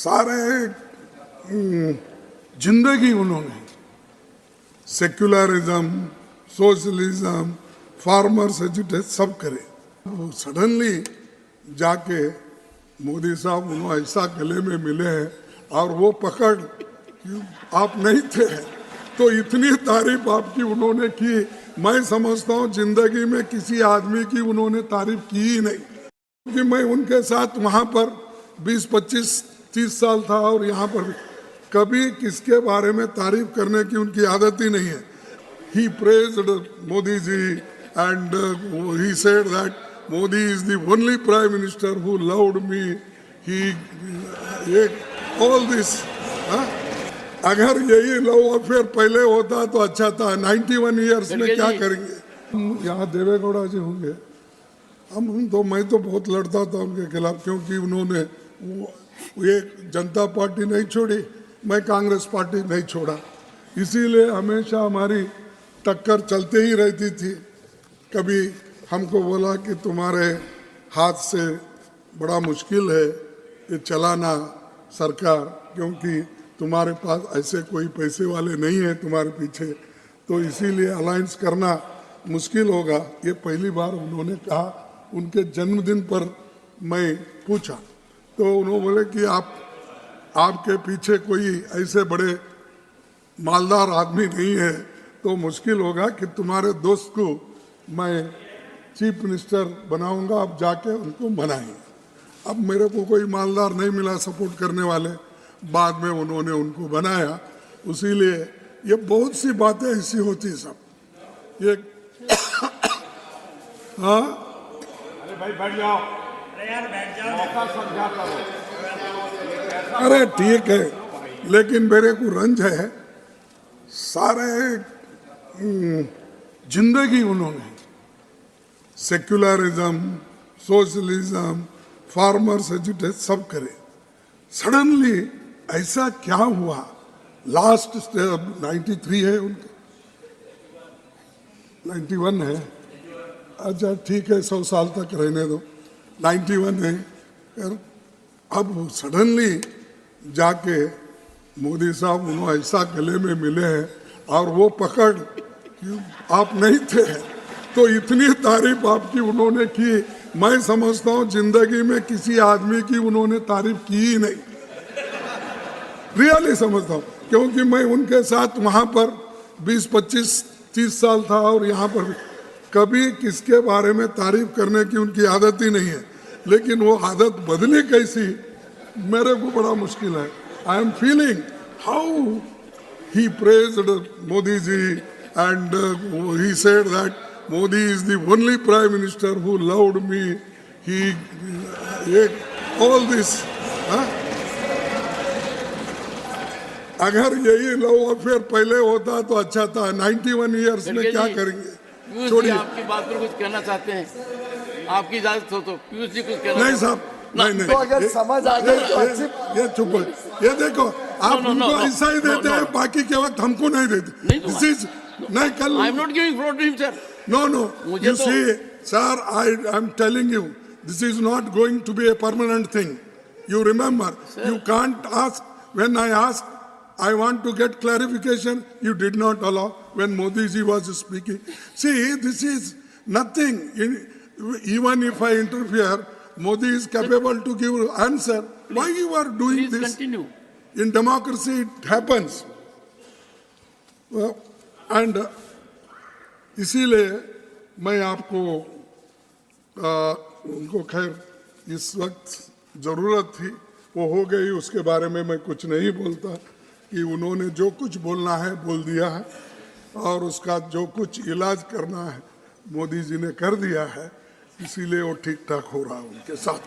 सारे जिंदगी उन्होंने सेक्युलरिज्म, सोशलिज्म, फार्मर्स एजुटेशन सब करे। वो सडनली जाके मोदी साहब उन्होंने ऐसा गले में मिले हैं और वो पकड़ आप नहीं थे तो इतनी तारीफ आपकी उन्होंने की, मैं समझता हूँ जिंदगी में किसी आदमी की उन्होंने तारीफ की ही नहीं। क्योंकि मैं उनके साथ वहाँ पर 20, 25, 30 साल था और यहाँ पर कभी किसके बारे में तारीफ करने की उनकी आदत ही नहीं है। He praised Modi ji and he said that Modi is the only prime minister who loved me. He all this. अगर यही लव अफेयर पहले होता तो अच्छा था। 91 ईयर्स में क्या करेंगे? यहाँ देवेगौड़ा जी होंगे, मैं तो बहुत लड़ता था उनके खिलाफ, क्योंकि उन्होंने ये जनता पार्टी नहीं छोड़ी, मैं कांग्रेस पार्टी नहीं छोड़ा, इसीलिए हमेशा हमारी टक्कर चलते ही रहती थी। कभी हमको बोला कि तुम्हारे हाथ से बड़ा मुश्किल है ये चलाना सरकार, क्योंकि तुम्हारे पास ऐसे कोई पैसे वाले नहीं है तुम्हारे पीछे, तो इसीलिए अलायंस करना मुश्किल होगा। ये पहली बार उन्होंने कहा। उनके जन्मदिन पर मैं पूछा तो उन्होंने बोले कि आपके पीछे कोई ऐसे बड़े मालदार आदमी नहीं है तो मुश्किल होगा कि तुम्हारे दोस्त को मैं चीफ मिनिस्टर बनाऊंगा, आप जाके उनको बनाएंगे। अब मेरे को कोई मालदार नहीं मिला सपोर्ट करने वाले, बाद में उन्होंने उनको बनाया। इसीलिए ये बहुत सी बातें ऐसी होती सब ये हाँ अरे भाई बैठ जाओ, अरे यार बैठ जाओ, मौका समझा करो। अरे ठीक है, लेकिन मेरे को रंज है, सारे जिंदगी उन्होंने सेक्युलरिज्म, सोशलिज्म, फार्मर्स एजुटेशन सब करे। सडनली ऐसा क्या हुआ? लास्ट 93 है उनके, 91 है, अच्छा ठीक है 100 साल तक रहने दो, 91 है। अब सडनली जाके मोदी साहब उन्होंने ऐसा गले में मिले हैं और वो पकड़ आप नहीं थे तो इतनी तारीफ आपकी उन्होंने की, मैं समझता हूँ जिंदगी में किसी आदमी की उन्होंने तारीफ की ही नहीं, रियली समझता हूँ। क्योंकि मैं उनके साथ वहाँ पर 20, 25, 30 साल था और यहाँ पर कभी किसके बारे में तारीफ करने की उनकी आदत ही नहीं है। लेकिन वो आदत बदली कैसी, मेरे को बड़ा मुश्किल है। I am feeling how he praised Modi ji and he said that Modi is the only prime minister who loved me. He all this. अगर यही लव अफेयर पहले होता तो अच्छा था। 91 ईयर्स में क्या करेंगे? छोड़िए, आपकी बात पर कुछ कहना चाहते हैं, आपकी इजाजत हो तो पीयूष जी कुछ कहना। नहीं साहब, नहीं तो अगर समझ आ ये चुप, ये देखो आप उनको ऐसा ही देते हैं, बाकी के वक्त हमको नहीं देते। दिस इज नहीं कल I am not giving floor to him sir. No, you see, sir, I'm telling you, this is not going to be a permanent thing. You remember, sir, you can't ask. When I asked, I want to get clarification, you did not allow when Modi ji was speaking. See, this is nothing. Even if I interfere, Modi is capable to give answer. Why you are doing Please this? Continue. In democracy, it happens. Well, and इसीलिए मैं आपको उनको खैर इस वक्त ज़रूरत थी, वो हो गई, उसके बारे में मैं कुछ नहीं बोलता कि उन्होंने जो कुछ बोलना है बोल दिया है और उसका जो कुछ इलाज करना है मोदी जी ने कर दिया है, इसीलिए वो ठीक ठाक हो रहा है उनके साथ।